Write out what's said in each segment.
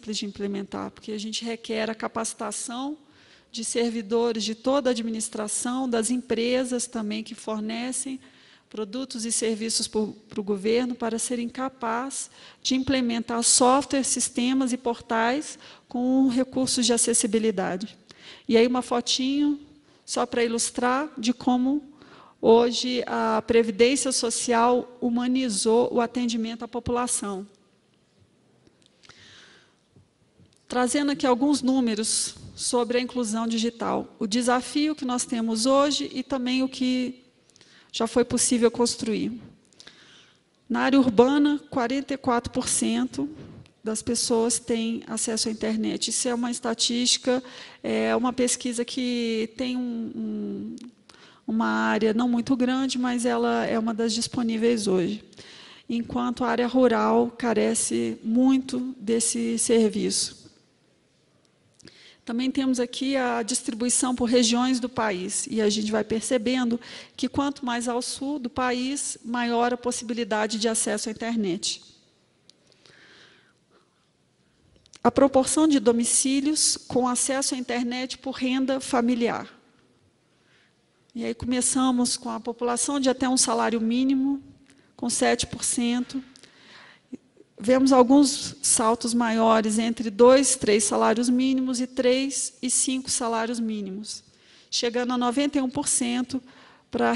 simples de implementar, porque a gente requer a capacitação de servidores de toda a administração, das empresas também que fornecem produtos e serviços para o governo, para serem capazes de implementar softwares, sistemas e portais com recursos de acessibilidade. E aí uma fotinho, só para ilustrar, de como hoje a Previdência Social humanizou o atendimento à população. Trazendo aqui alguns números sobre a inclusão digital, o desafio que nós temos hoje e também o que já foi possível construir. Na área urbana, 44% das pessoas têm acesso à internet. Isso é uma estatística, é uma pesquisa que tem uma área não muito grande, mas ela é uma das disponíveis hoje. Enquanto a área rural carece muito desse serviço. Também temos aqui a distribuição por regiões do país, e a gente vai percebendo que quanto mais ao sul do país, maior a possibilidade de acesso à internet. A proporção de domicílios com acesso à internet por renda familiar. E aí começamos com a população de até um salário mínimo, com 7%. Vemos alguns saltos maiores entre 2 e 3 salários mínimos e 3 e 5 salários mínimos, chegando a 91% para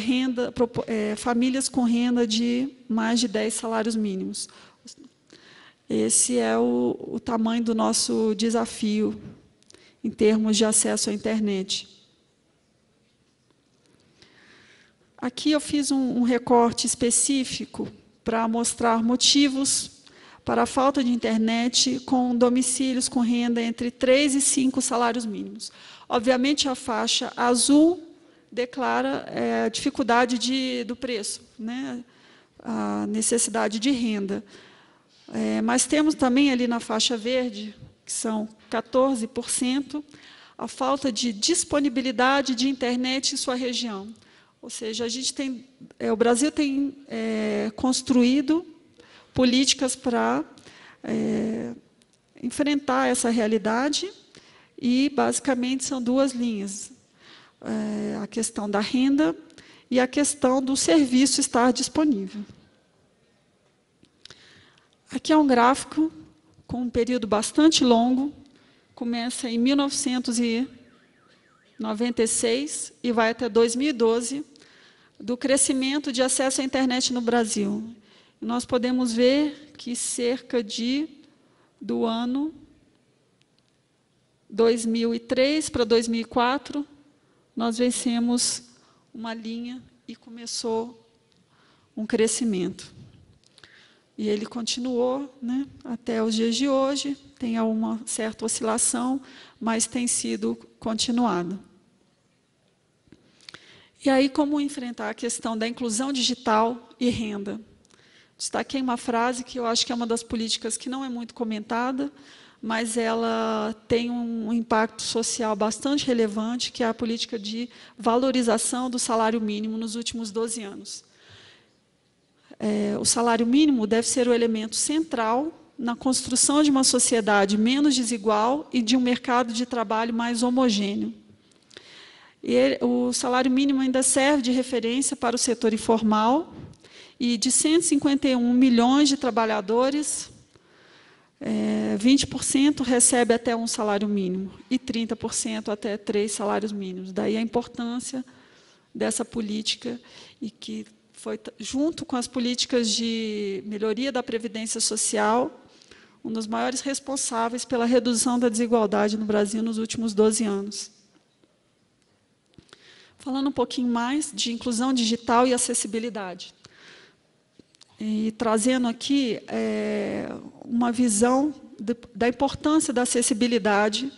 famílias com renda de mais de 10 salários mínimos. Esse é o tamanho do nosso desafio em termos de acesso à internet. Aqui eu fiz um recorte específico para mostrar motivos para a falta de internet com domicílios com renda entre 3 e 5 salários mínimos. Obviamente, a faixa azul declara a dificuldade do preço, né? A necessidade de renda. Mas temos também ali na faixa verde, que são 14%, a falta de disponibilidade de internet em sua região. Ou seja, o Brasil tem construído políticas para enfrentar essa realidade e, basicamente, são duas linhas. A questão da renda e a questão do serviço estar disponível. Aqui é um gráfico com um período bastante longo, começa em 1996 e vai até 2012, do crescimento de acesso à internet no Brasil. Nós podemos ver que do ano 2003 para 2004, nós vencemos uma linha e começou um crescimento. E ele continuou, né, até os dias de hoje, tem uma certa oscilação, mas tem sido continuado. E aí, como enfrentar a questão da inclusão digital e renda? Destaquei uma frase que eu acho que é uma das políticas que não é muito comentada, mas ela tem um impacto social bastante relevante, que é a política de valorização do salário mínimo nos últimos 12 anos. O salário mínimo deve ser o elemento central na construção de uma sociedade menos desigual e de um mercado de trabalho mais homogêneo. O salário mínimo ainda serve de referência para o setor informal, e de 151 milhões de trabalhadores, 20% recebe até um salário mínimo e 30% até 3 salários mínimos. Daí a importância dessa política, e que foi, junto com as políticas de melhoria da Previdência Social, um dos maiores responsáveis pela redução da desigualdade no Brasil nos últimos 12 anos. Falando um pouquinho mais de inclusão digital e acessibilidade. E trazendo aqui uma visão da importância da acessibilidade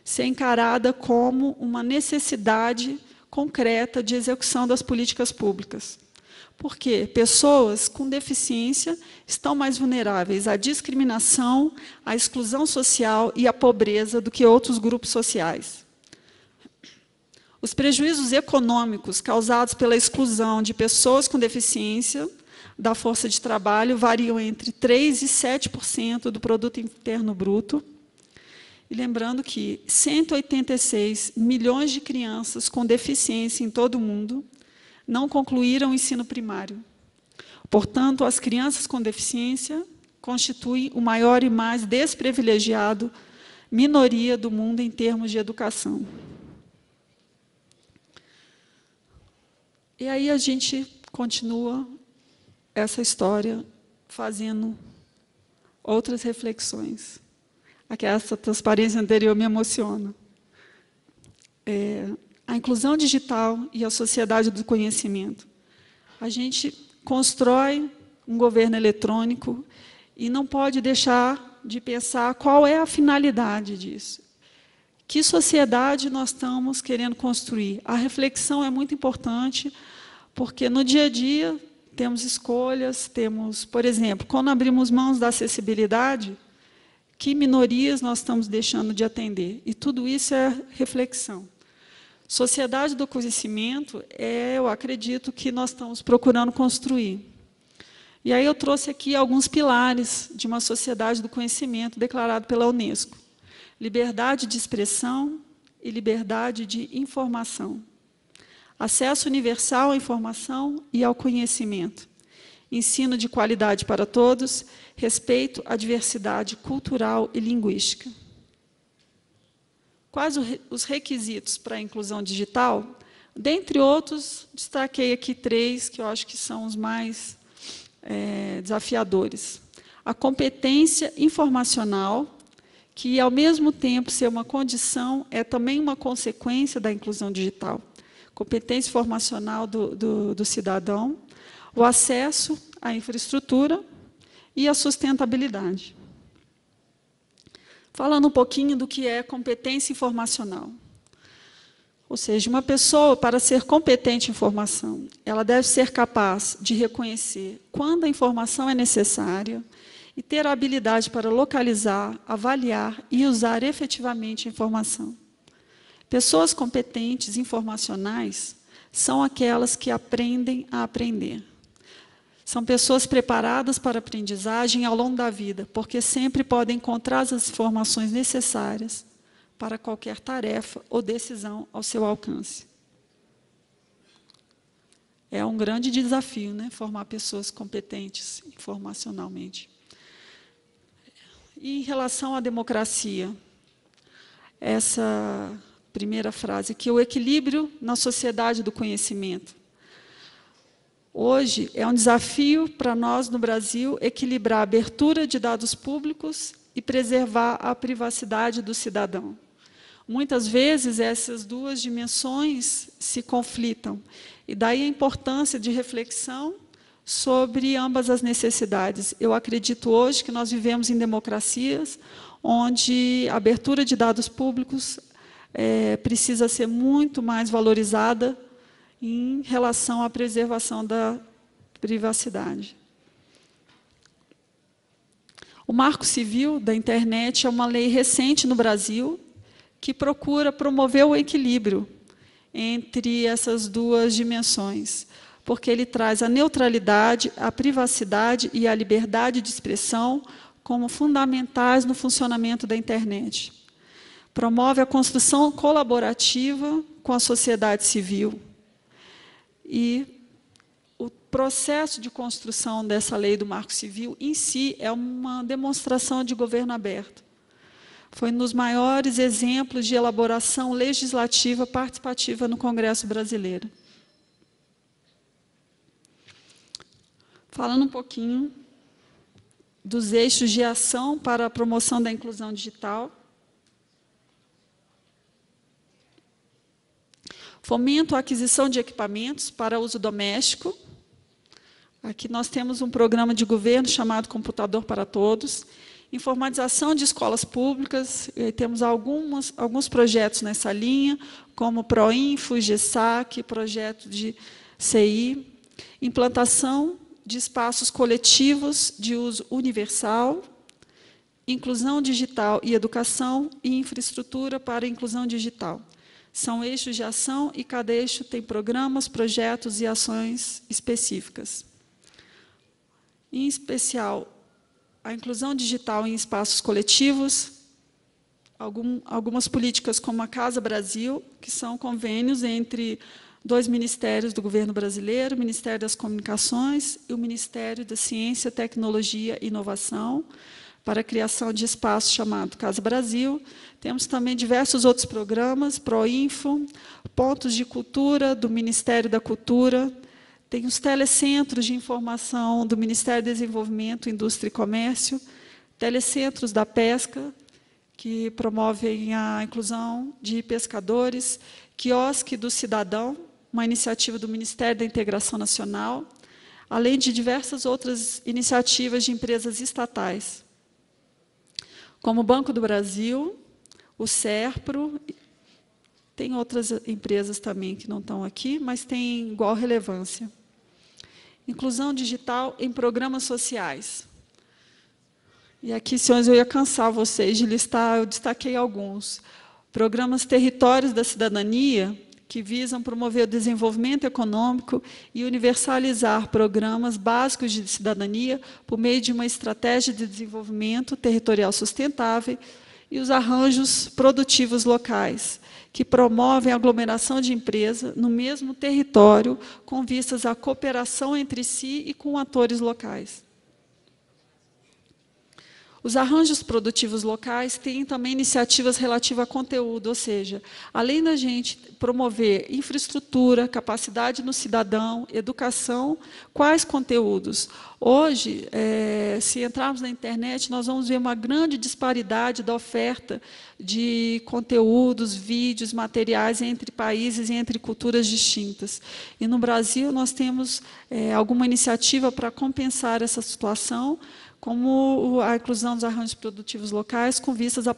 ser encarada como uma necessidade concreta de execução das políticas públicas. Porque pessoas com deficiência estão mais vulneráveis à discriminação, à exclusão social e à pobreza do que outros grupos sociais. Os prejuízos econômicos causados pela exclusão de pessoas com deficiência da força de trabalho variam entre 3% e 7% do produto interno bruto, E lembrando que 186 milhões de crianças com deficiência em todo o mundo não concluíram o ensino primário. Portanto, as crianças com deficiência constituem o maior e mais desprivilegiado minoria do mundo em termos de educação. E aí a gente continua essa história fazendo outras reflexões. Essa transparência anterior me emociona. A inclusão digital e a sociedade do conhecimento. A gente constrói um governo eletrônico e não pode deixar de pensar qual é a finalidade disso. Que sociedade nós estamos querendo construir? A reflexão é muito importante, porque no dia a dia temos escolhas, temos, por exemplo, quando abrimos mãos da acessibilidade, que minorias nós estamos deixando de atender? E tudo isso é reflexão. Sociedade do conhecimento, eu acredito que nós estamos procurando construir. E aí eu trouxe aqui alguns pilares de uma sociedade do conhecimento declarado pela Unesco. Liberdade de expressão e liberdade de informação. Acesso universal à informação e ao conhecimento. Ensino de qualidade para todos, respeito à diversidade cultural e linguística. Quais os requisitos para a inclusão digital? Dentre outros, destaquei aqui 3, que eu acho que são os mais desafiadores. A competência informacional, que, ao mesmo tempo ser uma condição, é também uma consequência da inclusão digital. Competência informacional do cidadão, o acesso à infraestrutura e a sustentabilidade. Falando um pouquinho do que é competência informacional. Ou seja, uma pessoa, para ser competente em informação, ela deve ser capaz de reconhecer quando a informação é necessária e ter a habilidade para localizar, avaliar e usar efetivamente a informação. Pessoas competentes informacionais são aquelas que aprendem a aprender. São pessoas preparadas para a aprendizagem ao longo da vida, porque sempre podem encontrar as informações necessárias para qualquer tarefa ou decisão ao seu alcance. É um grande desafio, né, formar pessoas competentes informacionalmente. E em relação à democracia, essa primeira frase, que o equilíbrio na sociedade do conhecimento. Hoje é um desafio para nós no Brasil equilibrar a abertura de dados públicos e preservar a privacidade do cidadão. Muitas vezes essas duas dimensões se conflitam, e daí a importância de reflexão sobre ambas as necessidades. Eu acredito hoje que nós vivemos em democracias onde a abertura de dados públicos precisa ser muito mais valorizada em relação à preservação da privacidade. O Marco Civil da Internet é uma lei recente no Brasil que procura promover o equilíbrio entre essas duas dimensões, porque ele traz a neutralidade, a privacidade e a liberdade de expressão como fundamentais no funcionamento da internet. Promove a construção colaborativa com a sociedade civil. E o processo de construção dessa lei do Marco Civil, em si, é uma demonstração de governo aberto. Foi um dos maiores exemplos de elaboração legislativa participativa no Congresso brasileiro. Falando um pouquinho dos eixos de ação para a promoção da inclusão digital. Fomento a aquisição de equipamentos para uso doméstico. Aqui nós temos um programa de governo chamado Computador para Todos. Informatização de escolas públicas, temos alguns projetos nessa linha, como Proinfo, GESAC, projeto de CI. Implantação de espaços coletivos de uso universal, inclusão digital e educação e infraestrutura para a inclusão digital. São eixos de ação e cada eixo tem programas, projetos e ações específicas. Em especial, a inclusão digital em espaços coletivos, algumas políticas como a Casa Brasil, que são convênios entre 2 ministérios do governo brasileiro, o Ministério das Comunicações e o Ministério da Ciência, Tecnologia e Inovação, para a criação de espaço chamado Casa Brasil. Temos também diversos outros programas, Proinfo, Pontos de Cultura, do Ministério da Cultura, tem os telecentros de informação do Ministério do Desenvolvimento, Indústria e Comércio, telecentros da pesca, que promovem a inclusão de pescadores, quiosque do cidadão, uma iniciativa do Ministério da Integração Nacional, além de diversas outras iniciativas de empresas estatais, como o Banco do Brasil, o SERPRO, tem outras empresas também que não estão aqui, mas têm igual relevância. Inclusão digital em programas sociais. E aqui, senhores, eu ia cansar vocês de listar, eu destaquei alguns. Programas Territórios da Cidadania, que visam promover o desenvolvimento econômico e universalizar programas básicos de cidadania por meio de uma estratégia de desenvolvimento territorial sustentável, e os arranjos produtivos locais, que promovem a aglomeração de empresas no mesmo território, com vistas à cooperação entre si e com atores locais. Os arranjos produtivos locais têm também iniciativas relativas a conteúdo, ou seja, além da gente promover infraestrutura, capacidade no cidadão, educação, quais conteúdos? Hoje, se entrarmos na internet, nós vamos ver uma grande disparidade da oferta de conteúdos, vídeos, materiais entre países e entre culturas distintas. E no Brasil, nós temos alguma iniciativa para compensar essa situação, como a inclusão dos arranjos produtivos locais, com vistas à